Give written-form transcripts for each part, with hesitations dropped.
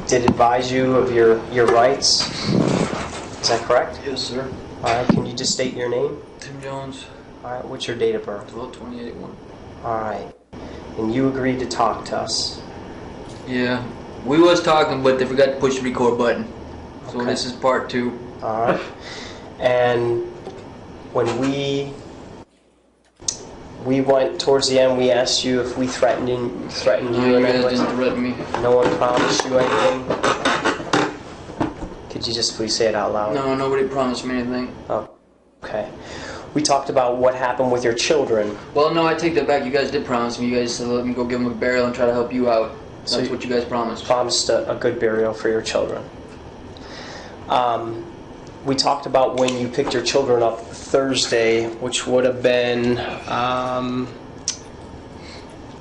did advise you of your rights. Is that correct? Yes, sir. All right. Can you just state your name? Tim Jones. All right. What's your date of birth? 12/28/1. All right. And you agreed to talk to us. Yeah, we was talking, but they forgot to push the record button. So Okay. this is part 2. All right. And when we went towards the end, we asked you if we threatened you No, in you any guys way. didn't threaten me. No one promised you anything. Could you just please say it out loud? No, nobody promised me anything. Oh, okay. We talked about what happened with your children. Well, no, I take that back. You guys did promise me. You guys said let me go give them a burial and try to help you out. So That's what you guys promised. Promised a good burial for your children. We talked about when you picked your children up Thursday, which would have been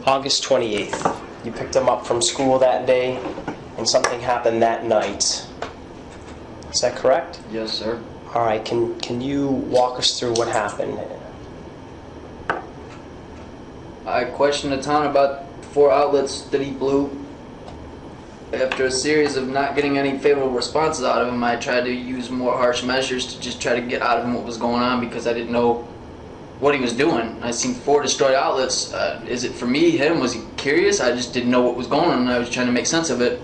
August 28th. You picked them up from school that day, and something happened that night. Is that correct? Yes, sir. All right. Can you walk us through what happened? I questioned the town about 4 outlets that he blew. After a series of not getting any favorable responses out of him, I tried to use more harsh measures to just try to get out of him what was going on because I didn't know what he was doing. I seen 4 destroyed outlets. Is it for me, him? Was he curious? I just didn't know what was going on and I was trying to make sense of it.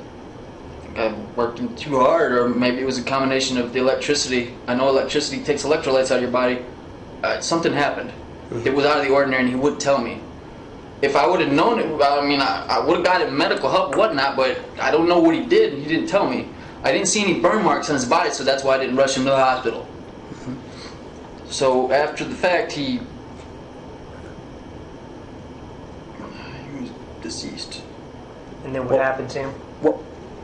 I worked him too hard, or maybe it was a combination of the electricity. I know electricity takes electrolytes out of your body. Something happened. It was out of the ordinary and he wouldn't tell me. If I would have known it, I mean, I would have gotten medical help and whatnot, but I don't know what he did and he didn't tell me. I didn't see any burn marks on his body, so that's why I didn't rush him to the hospital. So after the fact, he was deceased. And then what happened to him?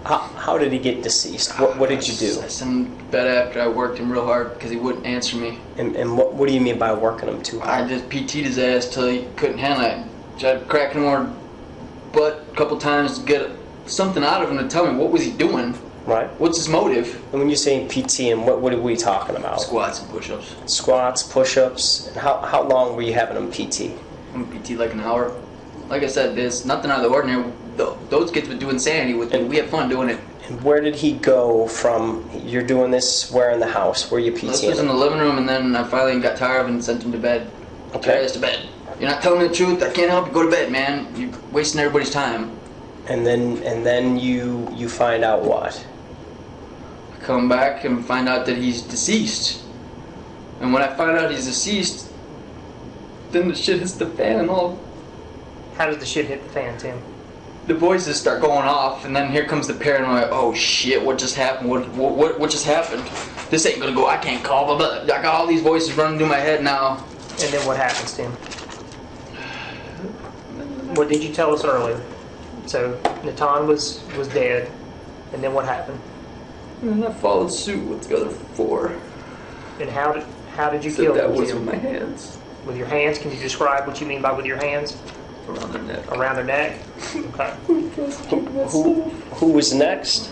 How did he get deceased? What did you do? I sent him to bed after I worked him real hard because he wouldn't answer me. And what do you mean by working him too I hard? just PT'd his ass till he couldn't handle it. Tried cracking him on the butt a couple times to get something out of him to tell me what was he doing. Right. What's his motive? And when you say PT, and what are we talking about? Squats and push-ups. Squats, push-ups. And how long were you having him PT? I'm PT like an hour. Like I said, there's nothing out of the ordinary. Those kids would do insanity with me. We had fun doing it. And where did he go from? You're doing this where in the house? Where you This PTing was in the him? living room, and then I finally got tired of him and sent him to bed. Okay. To bed. You're not telling me the truth. I can't help you. Go to bed, man. You're wasting everybody's time. And then you find out what? I come back and find out that he's deceased. And when I find out he's deceased, then the shit hits the fan and all. How does the shit hit the fan, Tim? The voices start going off, and then here comes the paranoia. Oh shit! What just happened? What just happened? This ain't gonna go. I can't call. Blah, blah. I got all these voices running through my head now. And then what happens, Tim? What did you tell us earlier? So Natan was dead, and then what happened? And I followed suit with the other 4. And how did you Said kill that them, was Tim? with my hands With your hands? Can you describe what you mean by with your hands? around their neck. Around their neck? Okay. Who was next?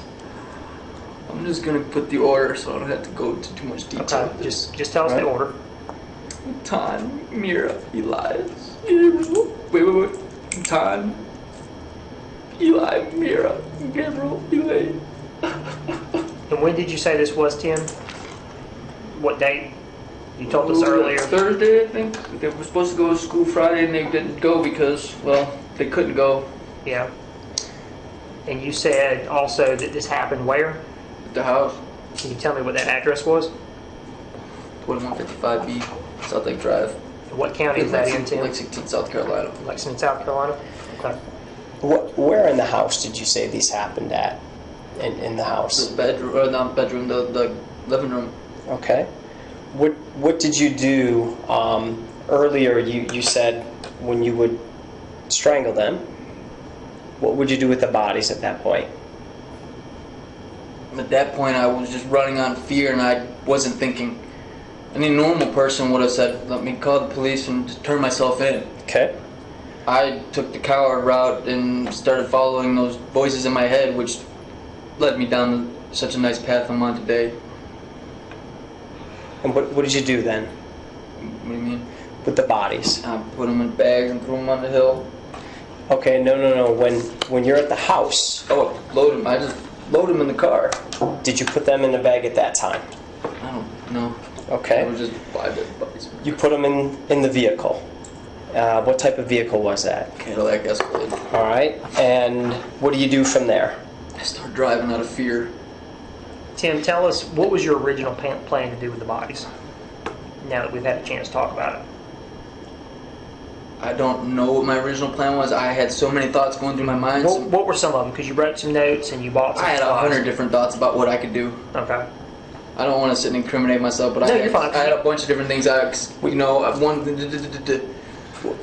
I'm just gonna put the order so I don't have to go into too much detail. Okay. Just tell us the order. Tan, Mira, Elias, Gabriel. Wait. Tan, Eli, Mira, Gabriel, Elaine. And when did you say this was, Tim? What date? You told us earlier. Thursday, I think. They were supposed to go to school Friday and they didn't go because, well, they couldn't go Yeah. And you said also that this happened where? at the house. Can you tell me what that address was? 2155B, South Lake Drive. What county is that in, Tim? Lexington, South Carolina. Lexington, South Carolina? Okay. Where in the house did you say these happened at? In the house? The bedroom, or not bedroom, the living room. Okay. What did you do earlier? You said when you would strangle them. What would you do with the bodies at that point? At that point, I was just running on fear, and I wasn't thinking. Any normal person would have said, "Let me call the police and just turn myself in." Okay. I took the coward route and started following those voices in my head, which led me down such a nice path I'm on today. And what did you do then What do you mean? with the bodies? I put them in bags and threw them on the hill. Okay, no. When you're at the house, Oh, load them. I just load them in the car. Did you put them in the bag at that time? I don't know. Okay. It was just 5 dead bodies. You put them in the vehicle. What type of vehicle was that? Cadillac Escalade. All right. And what do you do from there? I start driving out of fear. Tim, tell us, what was your original plan to do with the bodies? Now that we've had a chance to talk about it. I don't know what my original plan was. I had so many thoughts going through my mind. What were some of them? Because you wrote some notes and you bought some I had supplies. 100 different thoughts about what I could do. Okay. I don't want to sit and incriminate myself, but No, I you're fine. had a bunch of different things.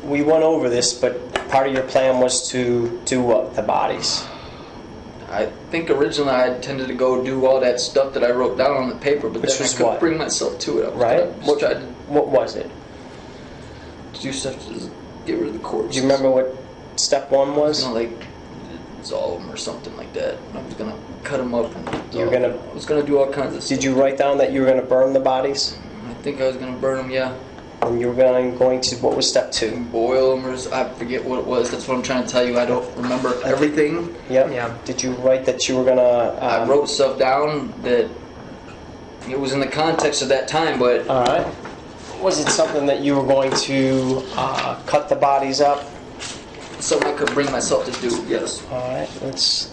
We went over this, but part of your plan was to do what? The bodies. I think originally I intended to go do all that stuff that I wrote down on the paper, but Which then I was couldn't what? bring myself to it. I was Right? gonna just try to What was it? do stuff to just get rid of the corpse. Do you remember what step one I was was? gonna dissolve them or something like that. I was gonna cut them up and You were gonna- I was gonna do all kinds of stuff. Did you write down that you were going to burn the bodies? I think I was gonna burn them, yeah. And you were going to, what was step two? Boil them, or I forget what it was. That's what I'm trying to tell you. I don't remember everything. Yep. Yeah. Did you write that you were going to... I wrote stuff down that it was in the context of that time, but All right. Was it something that you were going to cut the bodies up? something I could bring myself to do. Yes. All right. Let's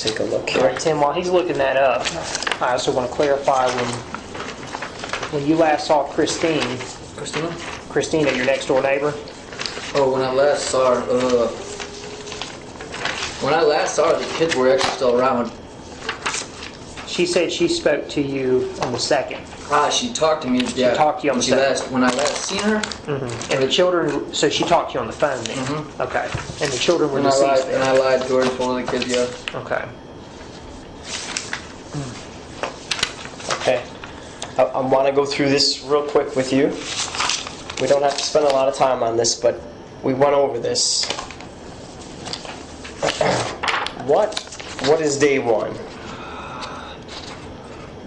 take a look All here. right, Tim, while he's looking that up, I also want to clarify when you last saw Christine, Christina? your next door neighbor, Oh, when I last saw her, the kids were actually still around. she said she spoke to you on the 2nd. She talked to me. Yeah. talked to you on the when I last seen her. And the children, so she talked to you on the phone then? Okay. And the children were And I deceased lied. And I lied to her and told the kids. Yeah. Okay. Okay. I want to go through this real quick with you. We don't have to spend a lot of time on this, but we went over this. What is day one?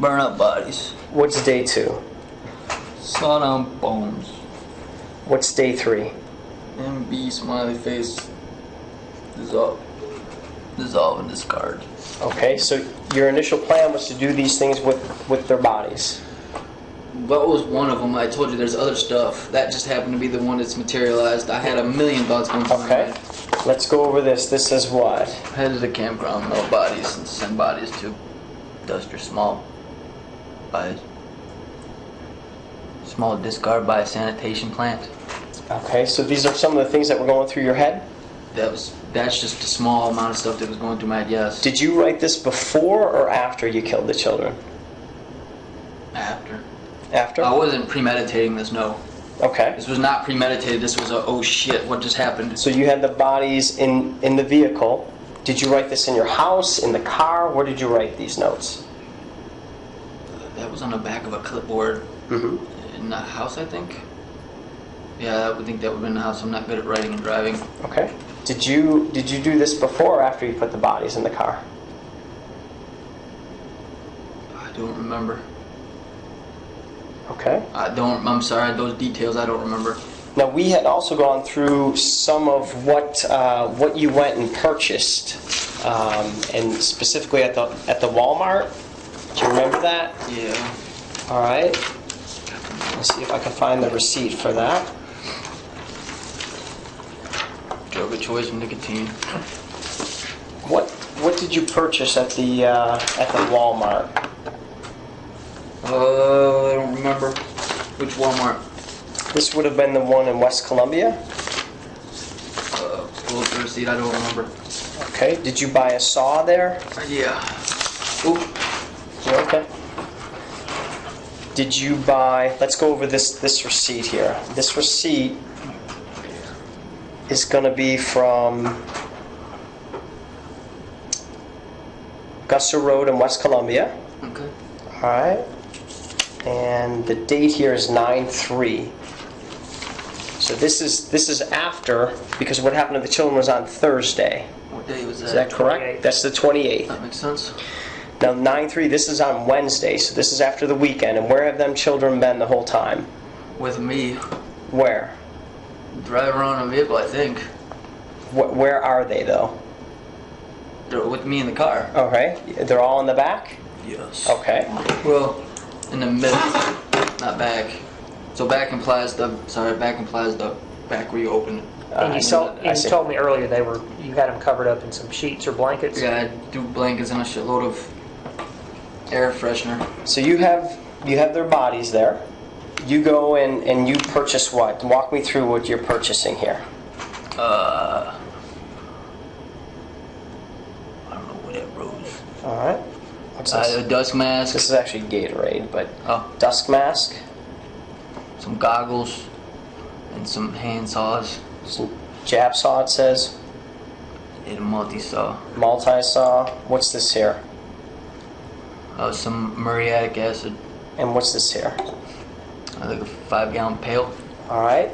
Burn up bodies. What's day two? Saw down bones. What's day three? MB smiley face. Dissolve and discard. Okay, so your initial plan was to do these things with their bodies. That was one of them. I told you there's other stuff. That just happened to be the one that's materialized. I had a million thoughts going through my Okay, mind. let's go over this. This is what? Head to the campground, melt bodies, and send bodies to dust or small discard by a sanitation plant. Okay, so these are some of the things that were going through your head? That's just a small amount of stuff that was going through my head, yes. Did you write this before or after you killed the children? After. After? I wasn't premeditating this, no. Okay. This was not premeditated. This was a, oh shit, what just happened? So you had the bodies in the vehicle. Did you write this in your house, in the car? Where did you write these notes? That was on the back of a clipboard in the house, I think. Yeah, I would think that would have been in the house. I'm not good at writing and driving. Okay. Did you do this before or after you put the bodies in the car? I don't remember. Okay. I'm sorry, those details I don't remember. Now we had also gone through some of what you went and purchased, and specifically at the Walmart. Do you remember that? Yeah. All right. Let's see if I can find the receipt for that. Drug of choice and nicotine. What did you purchase at the Walmart? I don't remember. Which Walmart? This would have been the one in West Columbia. School receipt, I don't remember. Okay. Did you buy a saw there? Yeah. Oop. Okay. Did you buy? Let's go over this receipt here. This receipt is going to be from Gusser Road in West Columbia. Okay. All right. And the date here is 9/3. So this is after, because what happened to the children was on Thursday. What day was that? Is that correct? 28th. That's the 28th. That makes sense. Now 9/3, this is on Wednesday, so this is after the weekend. And where have them children been the whole time? With me. Where? Driving around a vehicle, I think. Where are they though? They're with me in the car. Okay. They're all in the back? Yes. Okay. Well, in the middle, not back. So back implies the back where you open it. And you told me earlier you had them covered up in some sheets or blankets. Yeah, I do blankets and a shitload of air freshener. So you have their bodies there. You go in and you purchase what? Walk me through what you're purchasing here. I don't know what that rose. All right. What's this? A dusk mask. This is actually Gatorade, but dusk mask. Some goggles and some hand saws. Some jab saw, it says. And a multi-saw. Multi-saw. What's this here? Some muriatic acid. And what's this here? Like a 5-gallon pail. All right.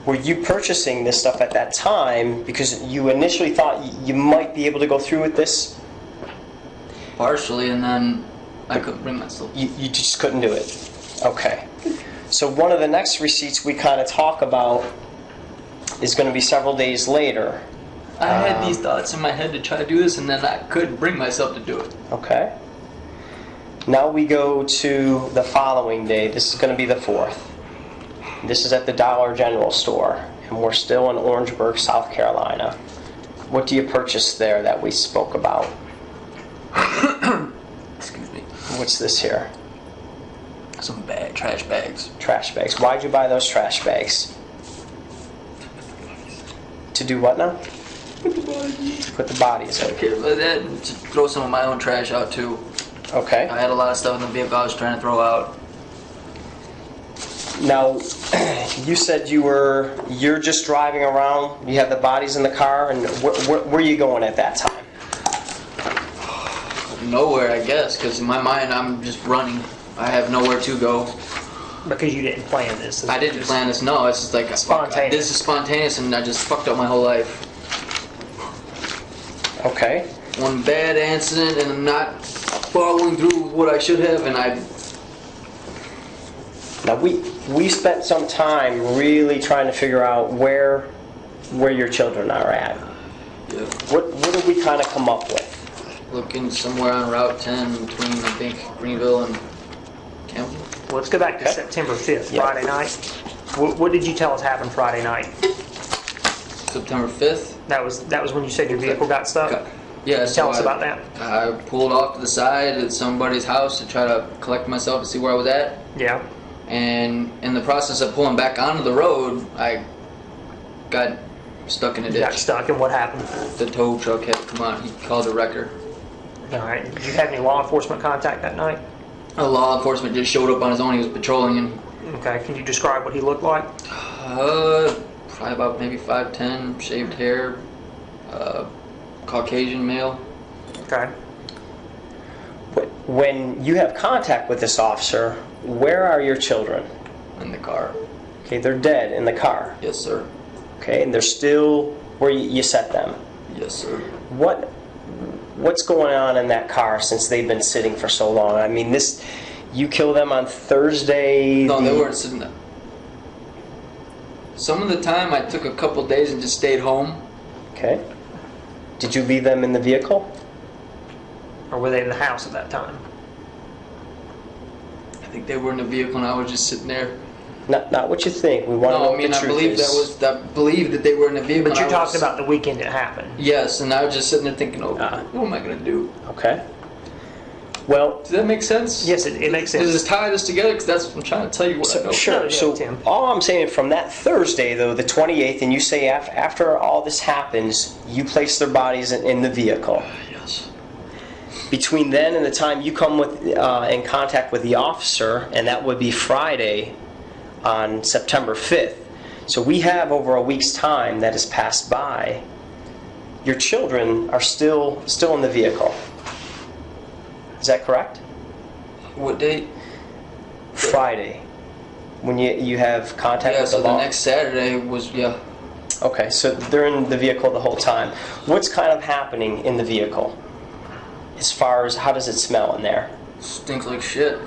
Were you purchasing this stuff at that time because you initially thought you might be able to go through with this? Partially, and then I couldn't bring myself. You just couldn't do it. Okay. So one of the next receipts we kind of talk about is going to be several days later. I had these thoughts in my head to try to do this, and then I couldn't bring myself to do it. Okay. Now we go to the following day. This is going to be the 4th. This is at the Dollar General store, and we're still in Orangeburg, South Carolina. What do you purchase there that we spoke about? Excuse me. What's this here? Some bad trash bags. Trash bags. Why'd you buy those trash bags? To do what now? Put the bodies. To put the bodies in. Okay, but then to throw some of my own trash out too. Okay. I had a lot of stuff in the vehicle I was trying to throw out. Now, you said you're just driving around. You have the bodies in the car, and where are you going at that time? Nowhere, I guess, because in my mind I'm just running. I have nowhere to go. Because you didn't plan this. I didn't plan this. No, it's just like spontaneous. This is spontaneous, and I just fucked up my whole life. Okay. One bad incident, and I'm not following through with what I should have, and I. Now we spent some time really trying to figure out where your children are at. Yeah. What did we kind of come up with? Looking somewhere on Route 10 between, I think, Greenville and Campbell. Well, let's go back to September 5th, Friday night. What did you tell us happened Friday night? September 5th? That was when you said your vehicle got stuck? Yeah. Tell us about that. I pulled off to the side at somebody's house to try to collect myself to see where I was at. Yeah. And in the process of pulling back onto the road, I got stuck in a ditch. You got stuck, and what happened? The tow truck had to come out. He called a wrecker. All right. Did you have any law enforcement contact that night? A law enforcement just showed up on his own. He was patrolling, and okay. Can you describe what he looked like? Probably about maybe 5'10", shaved hair, Caucasian male. Okay. When you have contact with this officer, where are your children? In the car. Okay, they're dead in the car. Yes, sir. Okay, and they're still where you set them. Yes, sir. What's going on in that car since they've been sitting for so long? I mean, you kill them on Thursday. No, they weren't sitting there. Some of the time I took a couple days and just stayed home. Okay. Did you leave them in the vehicle? Or were they in the house at that time? I think they were in the vehicle and I was just sitting there. Not what you think. We want to know what the truth is. I believe that they were in the vehicle. But you're talking about the weekend it happened. Yes, and I was just sitting there thinking, what am I going to do? Okay. Well, does that make sense? Yes, it makes sense. Does this tie this together? Because that's what I'm trying to tell you what I know. Sure. So all I'm saying from that Thursday, though, the 28th, and you say after all this happens, you place their bodies in the vehicle. Yes. Between then and the time you come in contact with the officer, and that would be Friday on September 5th. So we have over a week's time that has passed by. Your children are still in the vehicle. Is that correct? What date? Friday. When you have contact with the law? Yeah, so the next Saturday was, Okay, so they're in the vehicle the whole time. What's kind of happening in the vehicle? As far as how does it smell in there? Stinks like shit.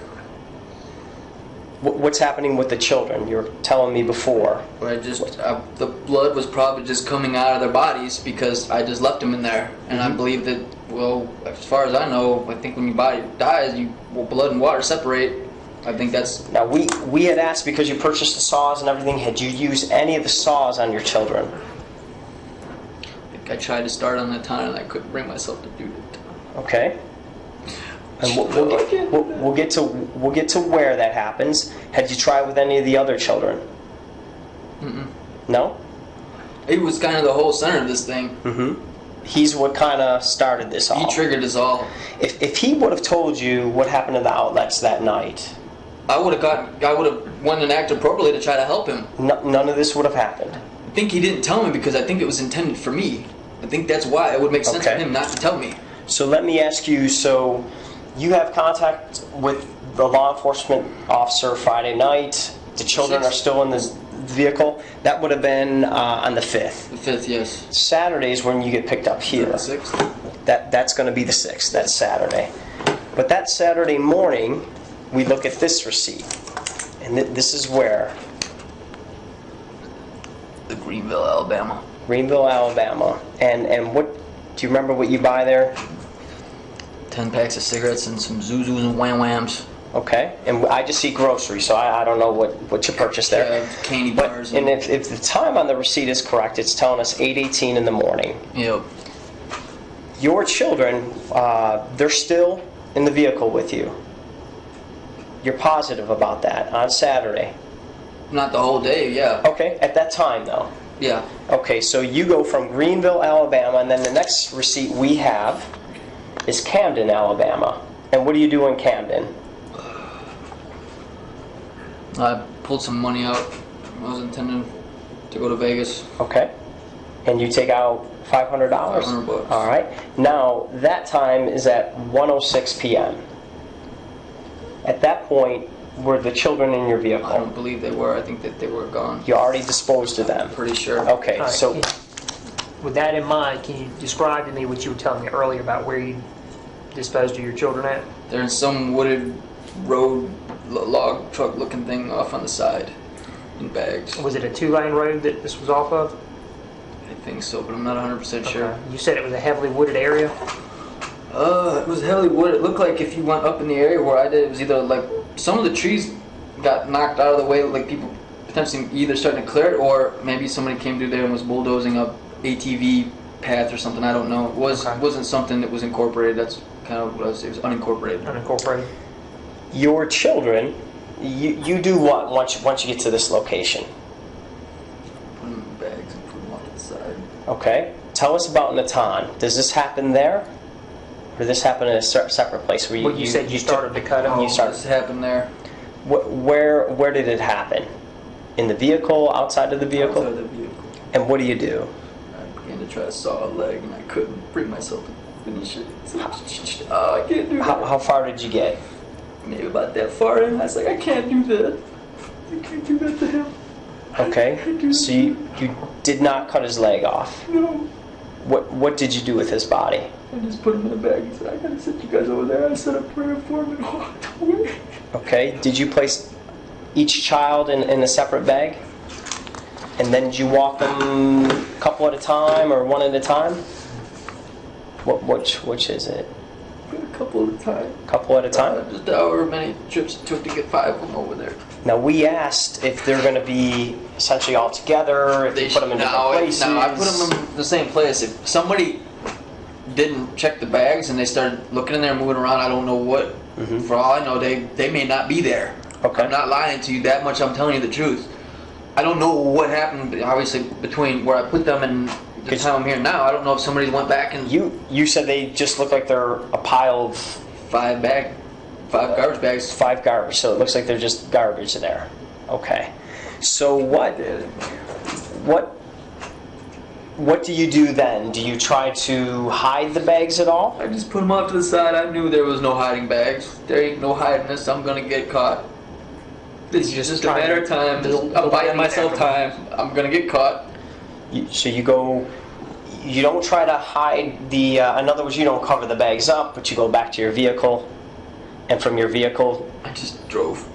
What's happening with the children? You were telling me before. Where the blood was probably just coming out of their bodies because I just left them in there. And I believe that, well, as far as I know, I think when your body dies, blood and water separate. I think that's... Now, we had asked, because you purchased the saws and everything, had you used any of the saws on your children? I tried to start on the time and I couldn't bring myself to do it. Okay. And we'll get to where that happens. Had you tried with any of the other children? Mm-mm. No? He was kind of the whole center of this thing. Mm-hmm. He's what kind of started this all. He triggered us all. If he would have told you what happened to the outlets that night, I would have went and acted appropriately to try to help him. none of this would have happened. I think he didn't tell me because I think it was intended for me. I think that's why it would make sense for him not to tell me. So let me ask you, so you have contact with the law enforcement officer Friday night. The children are still in this vehicle. That would have been on the 5th. The 5th, yes. Saturday is when you get picked up here. The 6th? That's going to be the 6th. That's Saturday. But that Saturday morning, we look at this receipt. And this is where? The Greenville, Alabama. Greenville, Alabama. And what, do you remember what you buy there? 10 packs of cigarettes and some Zuzus and Wham Whams. Okay. And I just see grocery, so I don't know what you purchased there. Yeah, candy bars. And if the time on the receipt is correct, it's telling us 8:18 in the morning. Yep. Your children, they're still in the vehicle with you. You're positive about that on Saturday. Not the whole day, yeah. Okay, at that time though. Yeah. Okay, so you go from Greenville, Alabama, and then the next receipt we have is Camden, Alabama. And what do you do in Camden? I pulled some money out. I was intending to go to Vegas. Okay. And you take out $500? $500. All right. Now, that time is at 1:06 p.m. At that point, were the children in your vehicle? I don't believe they were. I think that they were gone. You already disposed of them? Pretty sure. Okay, All right. so... With that in mind, can you describe to me what you were telling me earlier about where you disposed of your children at? They're in some wooded road, log truck looking thing off on the side in bags. Was it a 2-lane road that this was off of? I think so, but I'm not 100% sure. Okay. You said it was a heavily wooded area? It was heavily wooded. It looked like if you went up in the area where I did, it was either like some of the trees got knocked out of the way, like people potentially either starting to clear it, or maybe somebody came through there and was bulldozing up ATV path or something. I don't know. It wasn't something that was incorporated. That's kind of what I was saying. It was unincorporated. Unincorporated. Your children, you do what once you get to this location? Put them in bags and put them off to the side. Okay. Tell us about Natan. Does this happen there? Or did this happen in a separate place? Where you said you started to cut them? You started. This happened there. Where did it happen? In the vehicle? Outside of the vehicle? Outside the vehicle. And what do you do? I began to try to saw a leg and I couldn't bring myself to finish it. I can't do that. How far did you get? Maybe about that far in. I was like, I can't do that. I can't do that to him. Okay. So you did not cut his leg off. No. What did you do with his body? I just put him in a bag and said, I gotta sit you guys over there. I said a prayer for him and walked away. Okay. Did you place each child in a separate bag? And then did you walk them a couple at a time or one at a time? Which is it? A couple at a time. Couple at a time? Just however many trips it took to get 5 of them over there. Now we asked if they're going to be essentially all together, if you put them in different places. No, I put them in the same place. If somebody didn't check the bags and they started looking in there, moving around, I don't know what. For all I know, they may not be there. Okay. I'm not lying to you that much. I'm telling you the truth. I don't know what happened, obviously, between where I put them and the time I'm here now. I don't know if somebody went back and... You said they just look like they're a pile of... 5 garbage bags. 5 garbage, so it looks like they're just garbage there. Okay. So what do you do then? Do you try to hide the bags at all? I just put them off to the side. I knew there was no hiding bags. There ain't no hiding this. I'm going to get caught. It's just a matter of time. I'm buying myself time. I'm going to get caught. So you go... You don't try to hide the... in other words, you don't cover the bags up, but you go back to your vehicle, and from your vehicle... I just drove.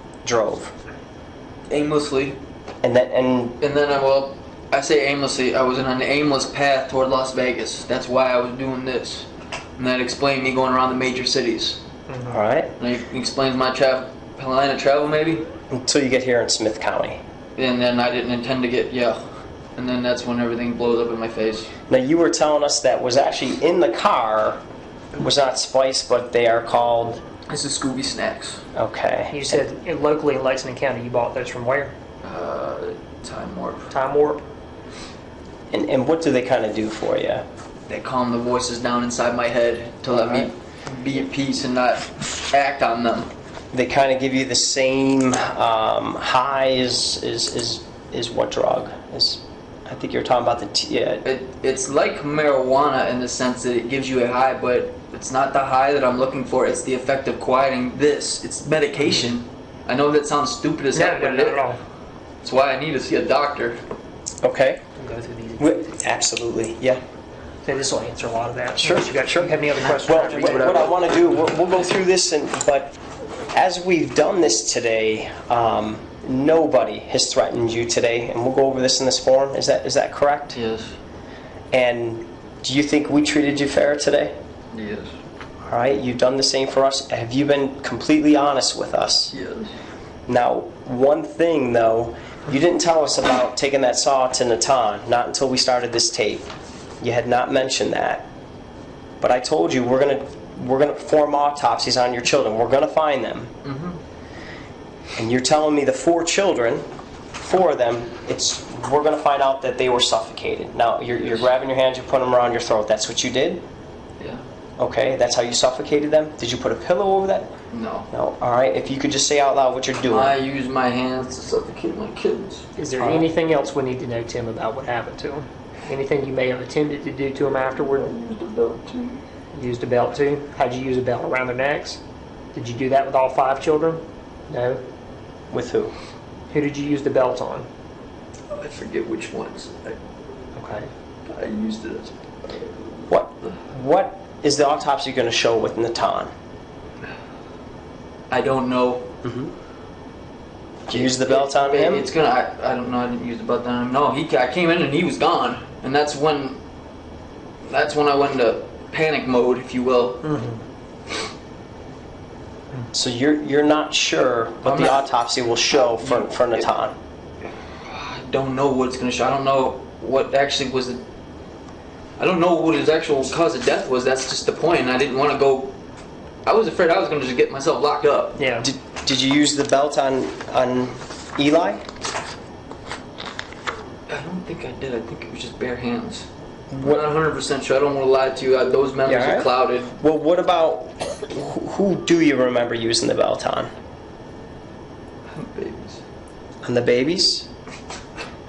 aimlessly. And then I say aimlessly. I was in an aimless path toward Las Vegas. That's why I was doing this, and that explained me going around the major cities. all right, And it explains my line of travel, maybe. until you get here in Smith County. And then I didn't intend to get and then that's when everything blows up in my face. Now you were telling us that was actually in the car was not Spice, but they are called. This is Scooby Snacks. Okay. You said locally in Lexington County you bought those from where? Time Warp. Time Warp? And what do they kind of do for you? They calm the voices down inside my head to let me be at peace and not act on them. They kind of give you the same high as what drug? I think you're talking about the It's like marijuana in the sense that it gives you a high, but it's not the high that I'm looking for. It's the effect of quieting this. It's medication. I know that sounds stupid as heck, but not at all. That's why I need to see a doctor. Okay. We'll go through these. Absolutely, yeah. Okay, this will answer a lot of that. Sure, You have any other questions? Well, what I want to do, we'll go through this, but as we've done this today, nobody has threatened you today, and we'll go over this in this forum. Is that correct? Yes. And do you think we treated you fair today? Yes. All right, you've done the same for us. Have you been completely honest with us? Yes. Now, one thing though, you didn't tell us about taking that saw to Natan, not until we started this tape. You had not mentioned that. But I told you we're gonna perform autopsies on your children. We're gonna find them. Mm-hmm. And you're telling me the 4 children, 4 of them, we're gonna find out that they were suffocated. Now you're grabbing your hands, you're putting them around your throat. That's what you did? Yeah. Okay, that's how you suffocated them? Did you put a pillow over that? No. No. All right. If you could just say out loud what you're doing. I use my hands to suffocate my kids. Is there anything else we need to know, Tim, about what happened to him? Anything you may have attempted to do to him afterward? I used a belt too. Used a belt too? How'd you use a belt? Around their necks? Did you do that with all 5 children? No. With who? Who did you use the belt on? I forget which ones. Okay. I used it as... What is the autopsy going to show with Natan? I don't know. Mm-hmm. Did you use the belt on him? It's gonna. I don't know. I didn't use the belt on him. No, I came in and he was gone, and that's when I went into panic mode, if you will. Mm-hmm. So you're not sure what the autopsy will show for Natan? I don't know what it's gonna show. I don't know what actually was. I don't know what his actual cause of death was. That's just the point. And I didn't want to go. I was afraid I was going to just get myself locked up. Yeah. Did you use the belt on Eli? I don't think I did. I think it was just bare hands. I'm What? not 100% sure. I don't want to lie to you. Those memories Yeah, are clouded. Well, what about who do you remember using the belt on? Babies. On the babies?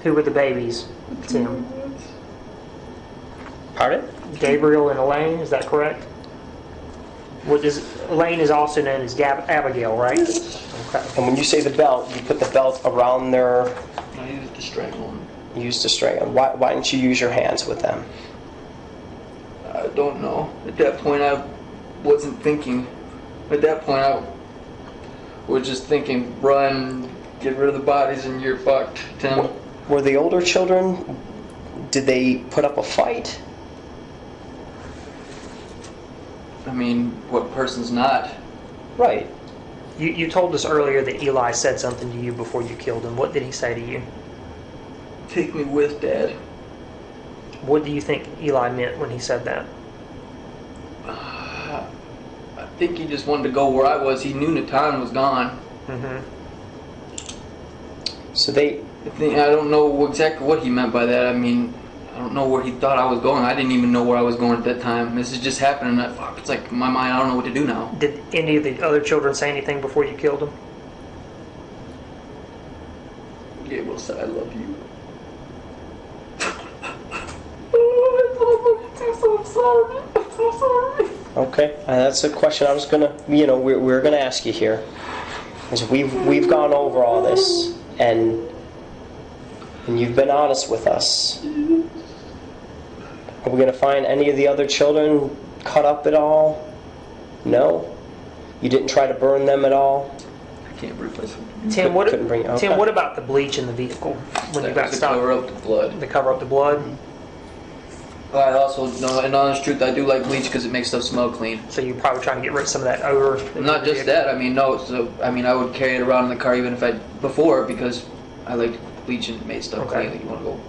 Who were the babies, Tim? Pardon? Gabriel and Elaine, is that correct? Elaine is also known as Abigail, right? Okay. And when you say the belt, you put the belt around their... I used to strangle them. You used to strangle. Why didn't you use your hands with them? I don't know. At that point, I wasn't thinking. At that point, I was just thinking, run, get rid of the bodies, and you're fucked, Tim. Were the older children, did they put up a fight? I mean, what person's not? Right. You told us earlier that Eli said something to you before you killed him. What did he say to you? Take me with, Dad. What do you think Eli meant when he said that? I think he just wanted to go where I was. He knew Natan was gone. Mm-hmm. So they... I don't know exactly what he meant by that. I mean, I don't know where he thought I was going. I didn't even know where I was going at that time. This is just happening. It's like my mind, I don't know what to do now. Did any of the other children say anything before you killed him? Gabriel said, I love you. I'm sorry. I'm sorry. Okay, that's a question I was gonna, we're gonna ask you here. Because we've gone over all this, and you've been honest with us. Are we gonna find any of the other children cut up at all? No? You didn't try to burn them at all? I Can't breathe. Tim, what? Couldn't bring it. Tim, Okay. what about the bleach in the vehicle when you got to stopped? cover up the blood. To cover up the blood. I also know, in honest truth, I do like bleach because it makes stuff smell clean. So you're probably trying to get rid of some of that odor. Not just that. I mean, no. So I mean, I would carry it around in the car even if I before because I liked bleach and it made stuff Okay. clean. Like, you want to go?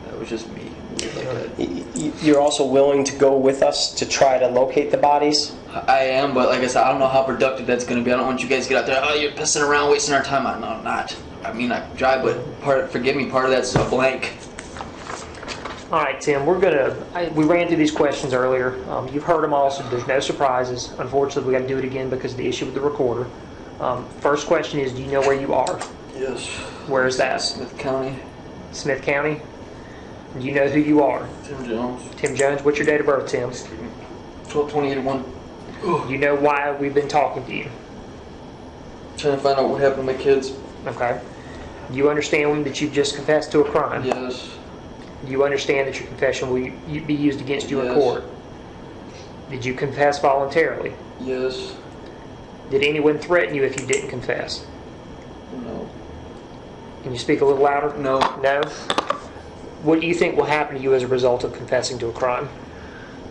That was just me. Like that. You're also willing to go with us to try to locate the bodies? I am, but like I said, I don't know how productive that's going to be. I don't want you guys to get out there. Oh, you're pissing around, wasting our time. No, I'm not. I mean, I drive, but forgive me. Part of that's a blank. All right, Tim, we ran through these questions earlier. You've heard them all, so there's no surprises. Unfortunately, we got to do it again because of the issue with the recorder. First question is, do you know where you are? Yes. Where is that? Smith County. Smith County? Do you know who you are? Tim Jones. Tim Jones. What's your date of birth, Tim? 12/28/1. You know why we've been talking to you? Trying to find out what happened to my kids. Okay. Do you understand that you've just confessed to a crime? Yes. Do you understand that your confession will be used against you in Yes. court? Did you confess voluntarily? Yes. Did anyone threaten you if you didn't confess? No. Can you speak a little louder? No. No? What do you think will happen to you as a result of confessing to a crime?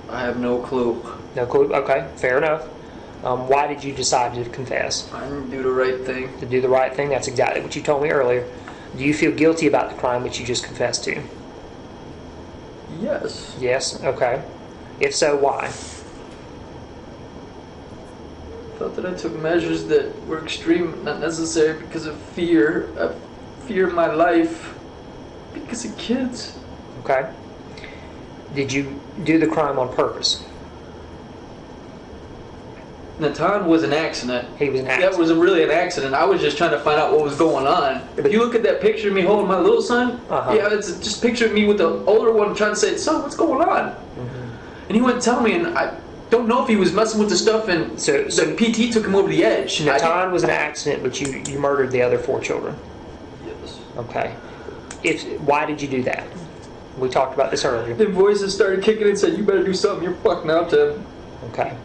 I have no clue. No clue? Okay, fair enough. Why did you decide to confess? I didn't do the right thing. To do the right thing? That's exactly what you told me earlier. Do you feel guilty about the crime which you just confessed to? Yes. Yes? Okay. If so, why? I felt that I took measures that were extreme, not necessary because of fear. I fear my life because of kids. Okay. Did you do the crime on purpose? Natan was an accident. He was an That accident. was really an accident. I was just trying to find out what was going on. If you look at that picture of me holding my little son, yeah, it's just a picture of me with the older one trying to say, son, what's going on? And he wouldn't tell me, and I don't know if he was messing with the stuff, and So the PT took him over the edge. Natan was an accident, but you murdered the other 4 children. Yes. Okay. Why did you do that? We talked about this earlier. The voices started kicking and said, you better do something, you're fucked now, Tim. Okay.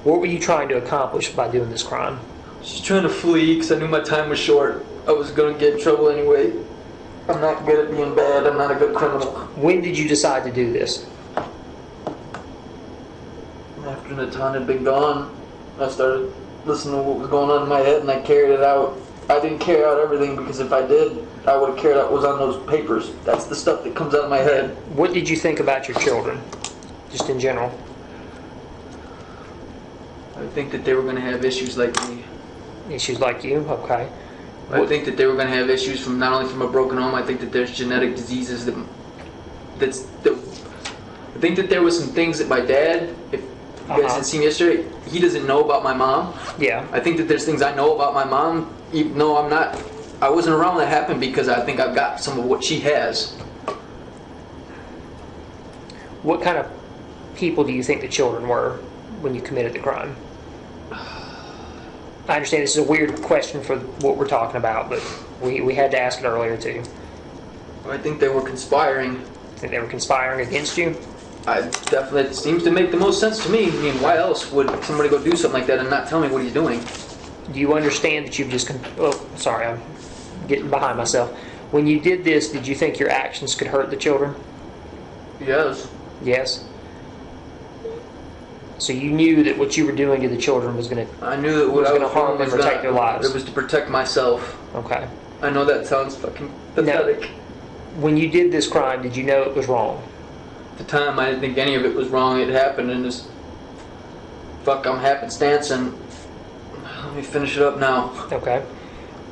What were you trying to accomplish by doing this crime? Just trying to flee because I knew my time was short. I was going to get in trouble anyway. I'm not good at being bad. I'm not a good criminal. When did you decide to do this? After Natan had been gone, I started listening to what was going on in my head and I carried it out. I didn't carry out everything because if I did, I would have carried out what was on those papers. That's the stuff that comes out of my head. What did you think about your children, just in general? I think that they were going to have issues like me. Issues like you? Okay. I think that they were going to have issues from not only from a broken home. I think that there's genetic diseases that I think that there was some things that my dad, if you guys had seen yesterday, he doesn't know about my mom. Yeah. I think that there's things I know about my mom, even though I wasn't around when that happened because I think I've got some of what she has. What kind of people do you think the children were when you committed the crime? I understand this is a weird question for what we're talking about, but we had to ask it earlier too. I think they were conspiring. Think they were conspiring against you? It seems to make the most sense to me. I mean, why else would somebody go do something like that and not tell me what he's doing? Do you understand that you've just... Oh, sorry, I'm getting behind myself. When you did this, did you think your actions could hurt the children? Yes. Yes? So you knew that what you were doing to the children was going to... I knew that what I was going to harm them or take their lives. It was to protect myself. Okay. I know that sounds fucking pathetic. When you did this crime, did you know it was wrong? At the time, I didn't think any of it was wrong. It happened and just... Fuck, I'm happenstance and... Let me finish it up now. Okay.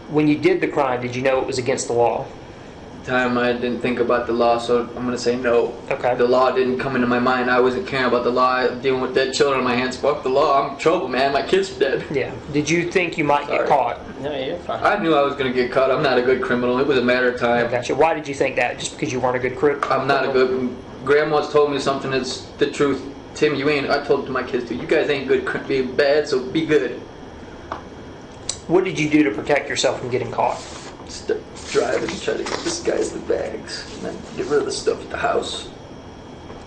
When you did the crime, did you know it was against the law? At the time, I didn't think about the law, so I'm going to say no. Okay. The law didn't come into my mind. I wasn't caring about the law. Dealing with dead children in my hands. Fuck the law. I'm in trouble, man. My kids are dead. Yeah. Did you think you might get Sorry. caught? No, you're fine. I knew I was going to get caught. I'm not a good criminal. It was a matter of time. Gotcha. Why did you think that? Just because you weren't a good criminal? I'm not a good... Grandma's told me something that's the truth. Tim, you ain't... I told it to my kids too. You guys ain't good being bad, so be good. What did you do to protect yourself from getting caught? Just drive and try to disguise the bags. And then get rid of the stuff at the house.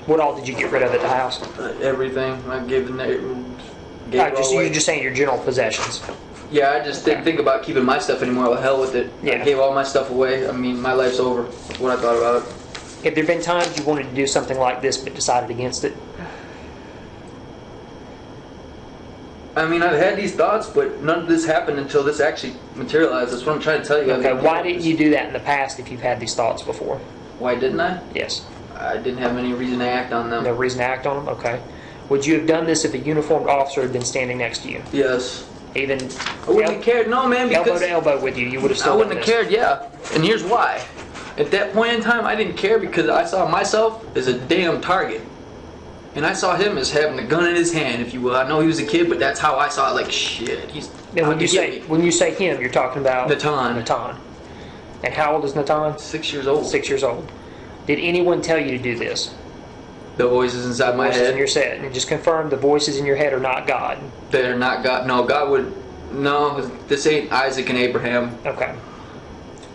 What all did you get rid of at the house? Everything. I gave the neighbor... You're just saying your general possessions. Yeah, I just didn't think about keeping my stuff anymore. Well, hell with it. Yeah. I gave all my stuff away. I mean, my life's over. That's what I thought about it. Have there been times you wanted to do something like this but decided against it? I mean, I've had these thoughts, but none of this happened until this actually materialized. That's what I'm trying to tell you. Okay, why didn't you do that in the past if you've had these thoughts before? Why didn't I? Yes. I didn't have any reason to act on them. No reason to act on them? Okay. Would you have done this if a uniformed officer had been standing next to you? Yes. Even I wouldn't have cared. No, man, because elbow to elbow with you, you would have still I wouldn't done have this. cared, yeah. And here's why. At that point in time, I didn't care because I saw myself as a damn target. And I saw him as having a gun in his hand, if you will. I know he was a kid, but that's how I saw it. Like, shit, he's And out to get me. when you say him, you're talking about Natan. Natan. And how old is Natan? 6 years old. 6 years old. Did anyone tell you to do this? The voices inside my Voices head. in your head. And just confirm the voices in your head are not God. They're not God. No, God would. No, this ain't Isaac and Abraham. Okay.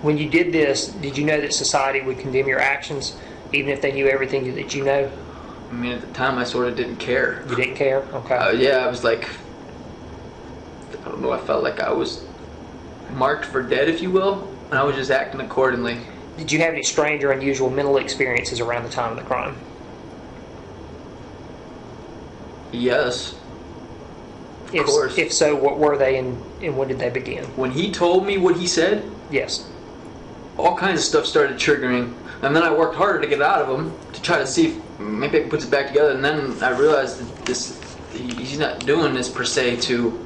When you did this, did you know that society would condemn your actions, even if they knew everything that you know? I mean, at the time, I sort of didn't care. You didn't care? Okay. Yeah, I was like, I don't know, I felt like I was marked for dead, if you will, and I was just acting accordingly. Did you have any strange or unusual mental experiences around the time of the crime? Yes. Of course. If so, what were they and when did they begin? When he told me what he said, Yes. all kinds of stuff started triggering, and then I worked harder to get out of him to try to see if maybe I can put it back together, and then I realized that he's not doing this per se to...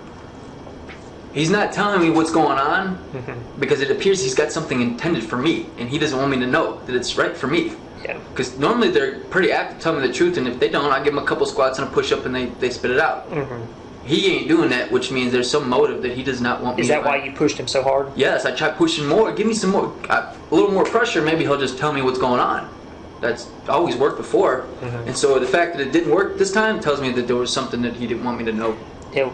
He's not telling me what's going on because it appears he's got something intended for me, and he doesn't want me to know that it's right for me. Yeah. Because normally they're pretty apt to tell me the truth, and if they don't, I give them a couple squats and a push-up, and they spit it out. He ain't doing that, which means there's some motive that he does not want me to... Is that why you pushed him so hard? Yes, I tried pushing more. Give me some more, a little more pressure. Maybe he'll just tell me what's going on. That's always worked before. And so the fact that it didn't work this time tells me that there was something that he didn't want me to know. You know,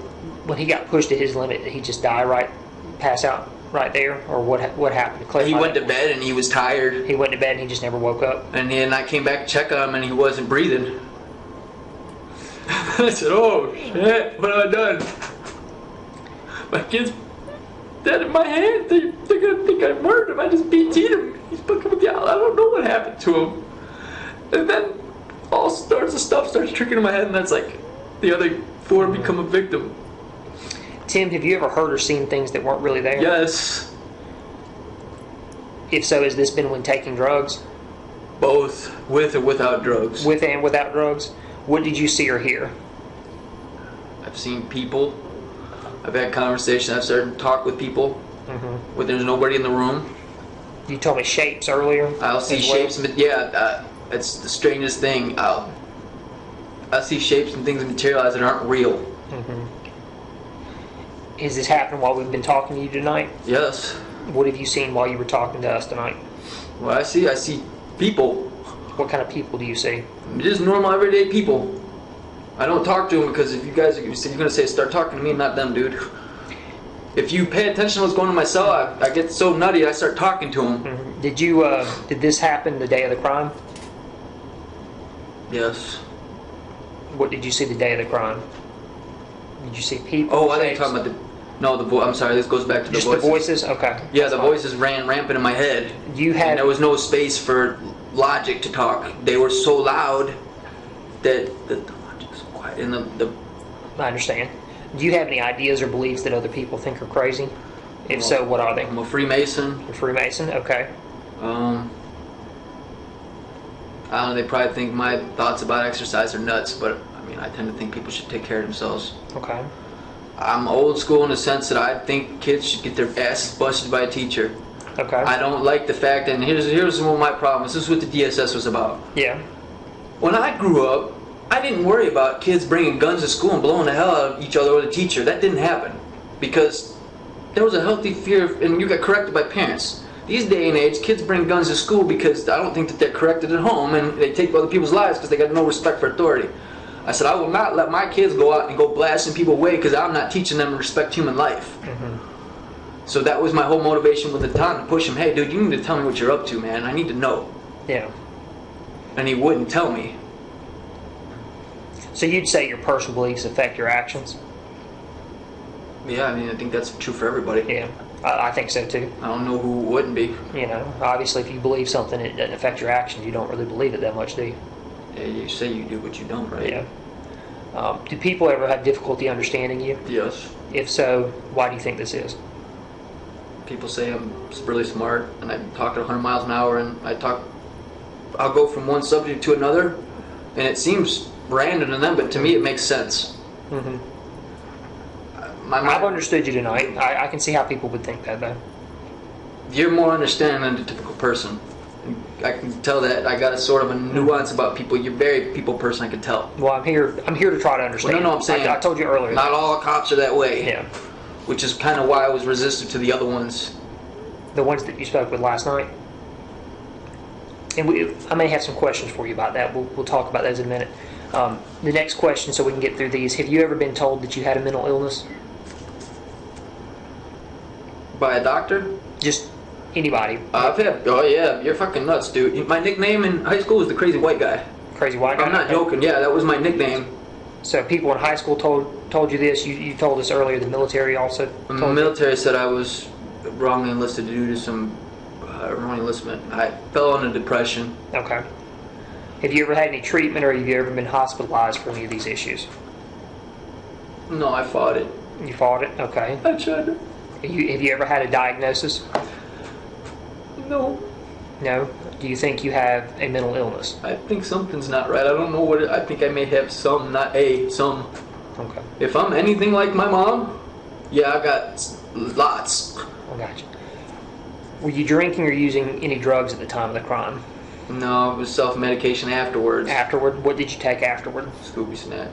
when he got pushed to his limit, did he just pass out right there? Or what happened? He went to bed and he was tired. He went to bed and he just never woke up? And then I came back to check on him and he wasn't breathing. I said, oh shit, what have I done? My kid's dead in my hand. They're gonna think I murdered him. I just BT'd him. He's fucking with the owl. I don't know what happened to him. And then all sorts of stuff starts triggering in my head, and that's like the other four become a victim. Tim, have you ever heard or seen things that weren't really there? Yes. If so, has this been when taking drugs? Both, with or without drugs. With and without drugs? What did you see or hear? I've seen people. I've had conversations. I've started to talk with people when there's nobody in the room. You told me shapes earlier. I'll see shapes. Yeah, it's the strangest thing. I'll see shapes and things materialize that aren't real. Has this happened while we've been talking to you tonight? Yes. What have you seen while you were talking to us tonight? Well, I see people. What kind of people do you see? Just normal, everyday people. I don't talk to them because if you guys are going to say, start talking to me, not them, dude. If you pay attention to what's going on in my cell, I get so nutty, I start talking to them. Did this happen the day of the crime? Yes. What did you see the day of the crime? Did you see people? Oh, I think you're talking about I'm sorry, this goes back to the voices. Just the voices? Okay. Yeah, the voices ran rampant in my head. And there was no space for logic to talk. They were so loud that the logic was so quiet. And I understand. Do you have any ideas or beliefs that other people think are crazy? If so, what are they? I'm a Freemason. You're a Freemason? Okay. I don't know, they probably think my thoughts about exercise are nuts, but I mean, I tend to think people should take care of themselves. Okay. I'm old school in the sense that I think kids should get their asses busted by a teacher. Okay. I don't like the fact, and here's one of my problems. This is what the DSS was about. Yeah. When I grew up, I didn't worry about kids bringing guns to school and blowing the hell out of each other or the teacher. That didn't happen because there was a healthy fear, and you got corrected by parents. These day and age, kids bring guns to school because I don't think that they're corrected at home, and they take other people's lives because they got no respect for authority. I said, I will not let my kids go out and go blasting people away because I'm not teaching them to respect human life. So that was my whole motivation with the time to push him. Hey, dude, you need to tell me what you're up to, man. I need to know. Yeah. And he wouldn't tell me. So you'd say your personal beliefs affect your actions? Yeah, I mean, I think that's true for everybody. Yeah, I think so too. I don't know who wouldn't be. You know, obviously, if you believe something, it doesn't affect your actions. You don't really believe it that much, do you? Yeah, you say you do, but you don't, right? Yeah. Do people ever have difficulty understanding you? Yes. If so, why do you think this is? People say I'm really smart, and I talk at 100 miles an hour, and I'll go from one subject to another, and it seems random to them, but to me it makes sense. Mm-hmm. I've I've understood you tonight. I can see how people would think that, though. You're more understanding than the typical person. I can tell that. I got a sort of a nuance about people. You're a very people person, I can tell. Well, I'm here to try to understand. Well, no, I'm saying I told you earlier. Not all cops are that way. Yeah. Which is kind of why I was resistant to the other ones. The ones that you spoke with last night. And I may have some questions for you about that. We'll talk about those in a minute. The next question, so we can get through these. Have you ever been told that you had a mental illness? By a doctor? Just anybody. Oh yeah, you're fucking nuts, dude. My nickname in high school was the crazy white guy. Crazy white guy? I'm not joking, yeah, that was my nickname. So people in high school told you this. You told us earlier. The military also told The military said I was wrongly enlisted due to some wrong enlistment. I fell into depression. Okay. Have you ever had any treatment, or have you ever been hospitalized for any of these issues? No, I fought it. You fought it? Okay. I tried it. Have you ever had a diagnosis? No. No? Do you think you have a mental illness? I think something's not right. I don't know what I think I may have some, not some. Okay. If I'm anything like my mom, yeah, I got lots. I got you. Were you drinking or using any drugs at the time of the crime? No, it was self-medication afterwards. Afterward? What did you take afterward? Scooby snack.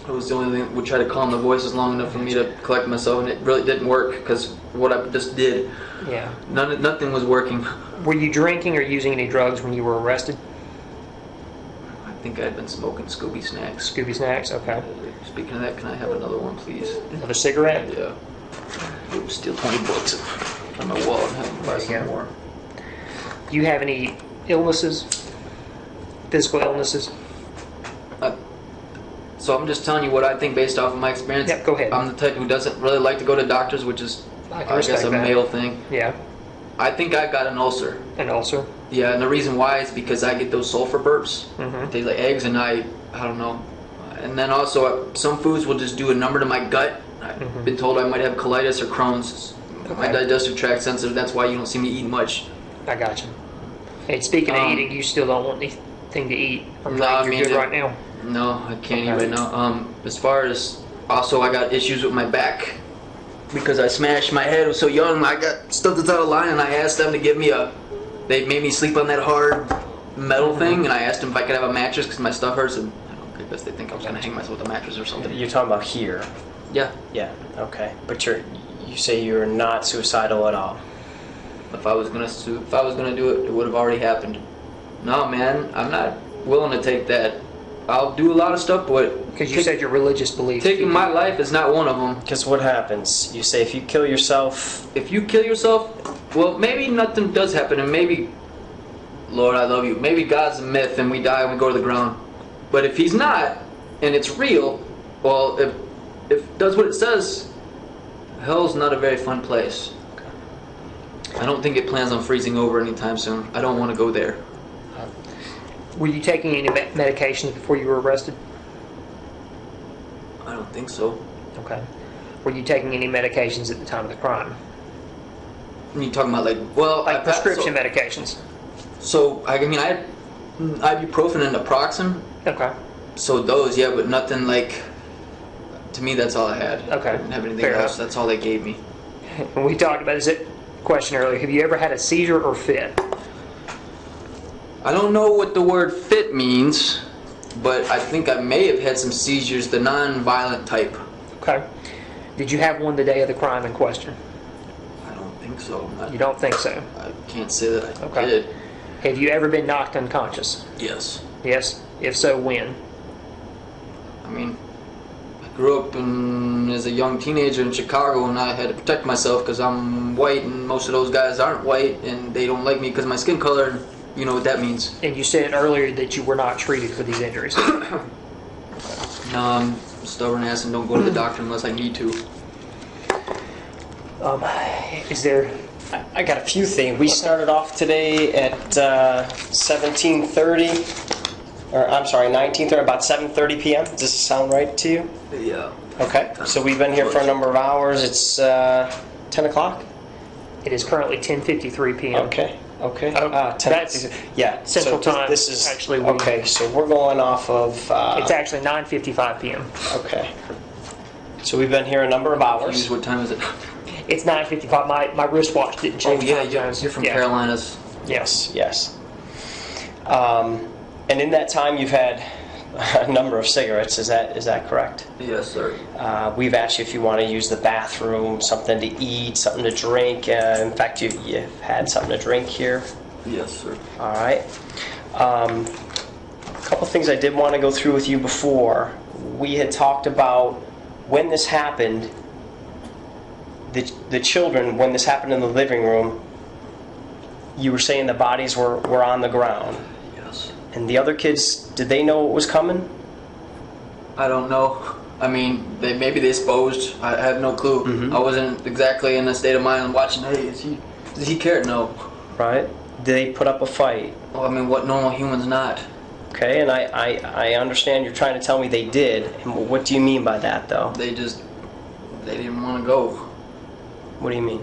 It was the only thing that would try to calm the voices long enough for me to collect myself, and it really didn't work because what I just did. Yeah. Nothing was working. Were you drinking or using any drugs when you were arrested? I think I'd been smoking Scooby snacks. Scooby snacks? Okay. Speaking of that, can I have another one, please? Another cigarette? Yeah. Oops, steal 20 bucks from my wallet and have to buy some more. Do you have any illnesses? Physical illnesses? So I'm just telling you what I think based off of my experience. Yep, go ahead. I'm the type who doesn't really like to go to doctors, which is, I guess, a male thing. Yeah. I think I got an ulcer. An ulcer? Yeah, and the reason why is because I get those sulfur burps. Mm-hmm. They like eggs, and I don't know. And then also, some foods will just do a number to my gut. I've been told I might have colitis or Crohn's. Okay. My digestive tract sensitive. That's why you don't see me eat much. I got you. Hey, speaking of eating, you still don't want anything to eat. I'm glad you're good right now. No, I can't eat right now. As far as also, I got issues with my back because I smashed my head. I was so young. I got stuff that's out of line, and I asked them to give me They made me sleep on that hard metal thing, and I asked them if I could have a mattress because my stuff hurts, and I guess they think I was gonna hang myself with a mattress or something. You're talking about here. Yeah. Yeah. Okay. But you say you're not suicidal at all. If I was gonna do it, it would have already happened. No, man, I'm not willing to take that. I'll do a lot of stuff, but Because you said your religious beliefs. taking my life is not one of them. Because what happens? You say if you kill yourself. If you kill yourself, well, maybe nothing does happen, and maybe, Lord, I love you. Maybe God's a myth, and we die and we go to the ground. But if He's not, and it's real, well, if it does what it says, hell's not a very fun place. I don't think it plans on freezing over anytime soon. I don't want to go there. Were you taking any medications before you were arrested? I don't think so. Okay. Were you taking any medications at the time of the crime? You talking about like prescription medications? So I mean, I had ibuprofen and naproxen. Okay. So those, yeah, but nothing like. To me, that's all I had. Okay. I didn't have anything Fair else. enough. That's all they gave me. And we talked about this question earlier. Have you ever had a seizure or fit? I don't know what the word fit means, but I think I may have had some seizures, the non-violent type. Okay. Did you have one the day of the crime in question? I don't think so. You don't think so? I can't say that I Okay. did. Have you ever been knocked unconscious? Yes. Yes? If so, when? I mean, I grew up as a young teenager in Chicago, and I had to protect myself because I'm white, and most of those guys aren't white, and they don't like me because of my skin color, and you know what that means. And you said earlier that you were not treated for these injuries. stubborn ass and don't go to the doctor unless I need to. Is there? I got a few things. We started off today at 17:30, or I'm sorry, 19:30, about 7:30 p.m. Does this sound right to you? Yeah. Okay. So we've been here for a number of hours. It's 10 o'clock. It is currently 10:53 p.m. Okay. Okay. Oh, 10, that's yeah. Central so Time. This is Actually, okay. So we're going off of. It's actually 9:55 p.m. Okay. So we've been here a number of hours. What time is it? It's 9:55. My wristwatch didn't change. Yeah, time zones. you're from Yeah. Carolinas. Yes. Yes. And in that time, you've had a number of cigarettes. Is that correct? Yes, sir. We've asked you if you want to use the bathroom, something to eat, something to drink. In fact, you've had something to drink here. Yes, sir. All right. A couple things I did want to go through with you before. We had talked about when this happened, the children, when this happened in the living room, you were saying the bodies were on the ground. Yes. And the other kids, did they know what was coming? I don't know. I mean, maybe they supposed. I have no clue. Mm-hmm. I wasn't exactly in a state of mind watching. Hey, does he care? No. Right? Did they put up a fight? Well, I mean, what normal human's not? Okay, and I understand you're trying to tell me they did. And what do you mean by that, though? They didn't want to go. What do you mean?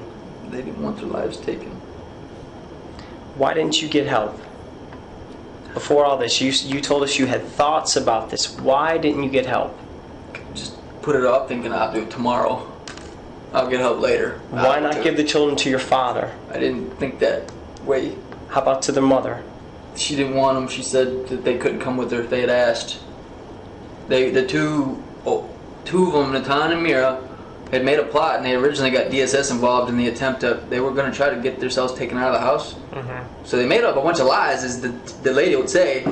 They didn't want their lives taken. Why didn't you get help? Before all this, you told us you had thoughts about this. Why didn't you get help? Just put it off thinking I'll do it tomorrow. I'll get help later. Why not give the children to your father? I didn't think that way. How about to their mother? She didn't want them. She said that they couldn't come with her if they had asked. The two of them, Natan and Mira, had made a plot, and they originally got DSS involved in the attempt they were going to try to get themselves taken out of the house. Mm-hmm. So they made up a bunch of lies, as the lady would say.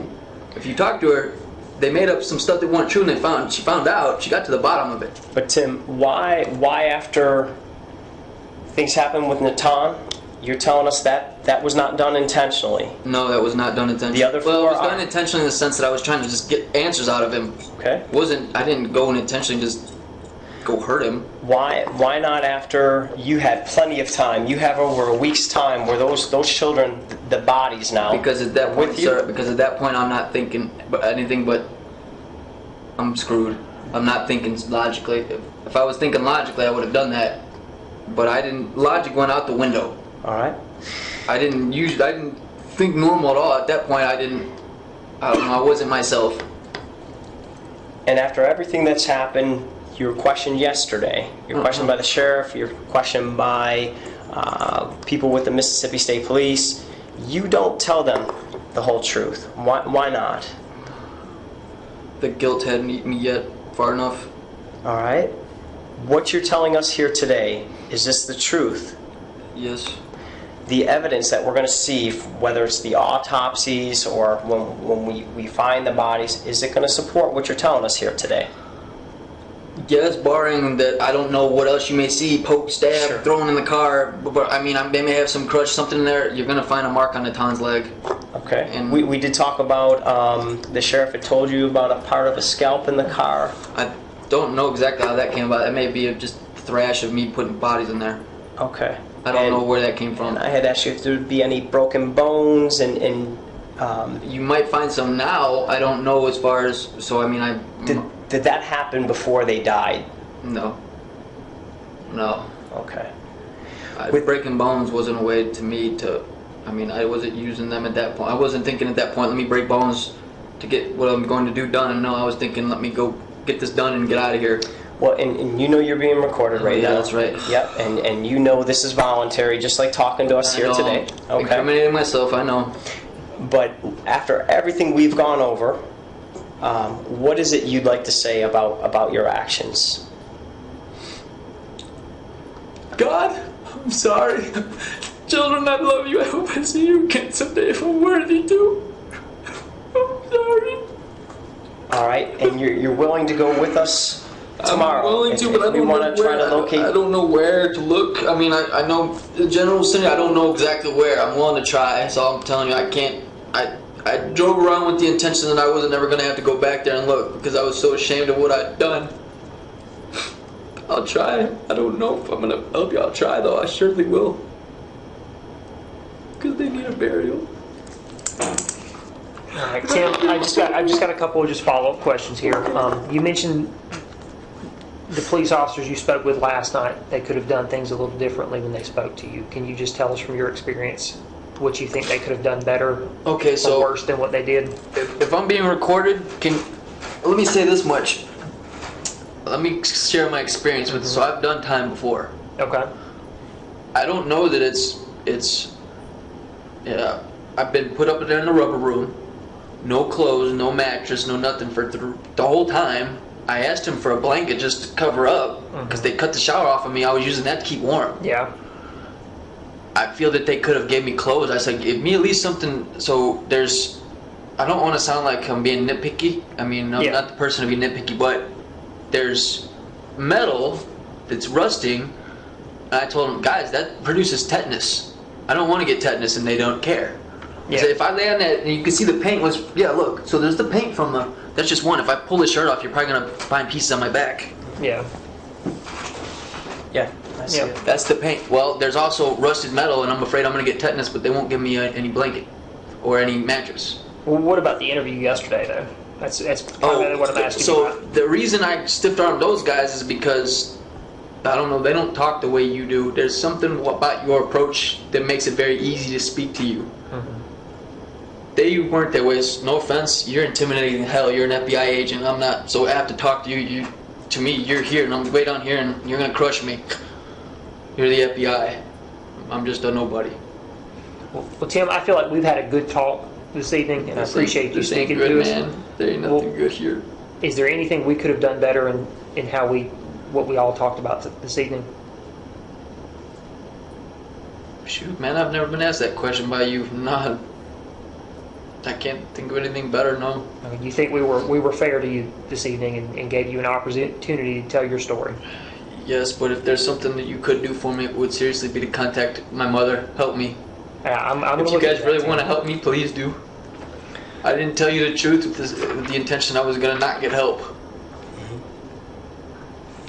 If you talk to her, they made up some stuff that weren't true, and she found out. She got to the bottom of it. But Tim, why after things happened with Natan, you're telling us that was not done intentionally? No, that was not done intentionally. The other four, well, it was done intentionally in the sense that I was trying to just get answers out of him. Okay. I didn't go and intentionally just go hurt him. Why not after you had plenty of time? You have over a week's time where those children, the bodies now. Because at that point, with you? sir, because at that point I'm not thinking anything but I'm screwed. I'm not thinking logically. If I was thinking logically, I would have done that. But I didn't. Logic went out the window. All right. I didn't think normal at all. At that point, I don't know. I wasn't myself. And after everything that's happened, you were questioned yesterday. You're questioned by the sheriff. You're questioned by people with the Mississippi State Police. You don't tell them the whole truth. Why not? The guilt hadn't eaten me yet far enough. All right. What you're telling us here today, is this the truth? Yes. The evidence that we're going to see, whether it's the autopsies or when we find the bodies, is it going to support what you're telling us here today? Yes, barring that I don't know what else you may see, poke, stab, Sure. thrown in the car. But I mean, they may have some crush, something in there. You're going to find a mark on Natan's leg. Okay. And we did talk about, the sheriff had told you about a part of a scalp in the car. I don't know exactly how that came about. That may be just a thrash of me putting bodies in there. Okay. I don't know where that came from. I had asked you if there would be any broken bones and You might find some now. I don't know as far as. So I mean, did that happen before they died? No. No. Okay. Breaking bones wasn't a way to me to. I mean, I wasn't using them at that point. I wasn't thinking at that point, let me break bones to get what I'm going to do done. No, I was thinking, let me go get this done and get out of here. Well, and you know you're being recorded right now. Yeah, that's right. Yep, and you know this is voluntary, just like talking to us here today. Okay. Incriminating myself, I know. But after everything we've gone over, what is it you'd like to say about your actions? God, I'm sorry. Children, I love you. I hope I see you again someday if I'm worthy to. I'm sorry. All right, and you're willing to go with us tomorrow? I'm willing to, but I don't know where. I don't know where to look. I mean, I know the general vicinity. I don't know exactly where. I'm willing to try. So I'm telling you, I can't. I drove around with the intention that I wasn't ever going to have to go back there and look because I was so ashamed of what I'd done. I'll try. I don't know if I'm going to help you. I'll try, though. I surely will. Because they need a burial. All right, Tim, I just got a couple of just follow-up questions here. You mentioned the police officers you spoke with last night, they could have done things a little differently when they spoke to you. Can you just tell us from your experience what you think they could have done better or worse than what they did? If I'm being recorded, let me say this much. Let me share my experience with it. So I've done time before. Okay. I don't know that it's yeah. I've been put up there in the rubber room, no clothes, no mattress, no nothing for the whole time. I asked him for a blanket just to cover up because they cut the shower off of me. I was using that to keep warm. Yeah. I feel that they could have gave me clothes. I said, give me at least something. So there's, I don't want to sound like I'm being nitpicky. I mean, I'm not the person to be nitpicky, but there's metal that's rusting. And I told them, guys, that produces tetanus. I don't want to get tetanus, and they don't care. Yeah. So if I lay on that, and you can see the paint was, look. So there's the paint from the, that's just one. If I pull the shirt off, you're probably going to find pieces on my back. Yeah. Yeah, I see it. That's the paint. Well, there's also rusted metal, and I'm afraid I'm going to get tetanus, but they won't give me any blanket or any mattress. Well, what about the interview yesterday, though? That's primarily what I'm asking you about. The reason I stiff-armed those guys is because, I don't know, they don't talk the way you do. There's something about your approach that makes it very easy to speak to you. They weren't that way. No offense, you're intimidating the hell. You're an FBI agent. I'm not so apt to talk to you. To me, you're here, and I'm way down here, and you're gonna crush me. You're the FBI. I'm just a nobody. Well, Tim, I feel like we've had a good talk this evening, and I appreciate you speaking to us. Man. There ain't nothing good here. Is there anything we could have done better in how what we all talked about this evening? Shoot, man, I've never been asked that question by you. Not. I can't think of anything better, no. I mean, you think we were fair to you this evening and gave you an opportunity to tell your story? Yes, but if there's something that you could do for me, it would seriously be to contact my mother. Help me. If you guys really want to help me, please do. I didn't tell you the truth with the intention I was going to not get help.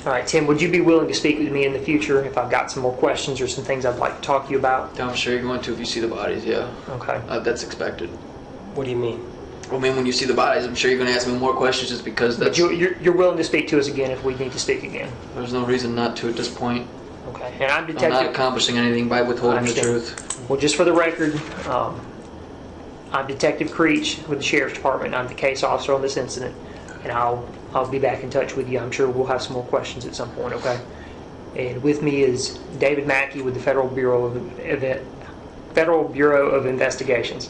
All right, Tim, would you be willing to speak with me in the future if I've got some more questions or some things I'd like to talk to you about? I'm sure you're going to if you see the bodies, yeah. Okay. That's expected. What do you mean? I mean, when you see the bodies, I'm sure you're going to ask me more questions just because that's... But you're willing to speak to us again if we need to speak again? There's no reason not to at this point. Okay. And I'm not accomplishing anything by withholding the truth. Well, just for the record, I'm Detective Creech with the Sheriff's Department. I'm the case officer on this incident, and I'll be back in touch with you. I'm sure we'll have some more questions at some point, okay? And with me is David Mackey with the Federal Bureau of Investigations.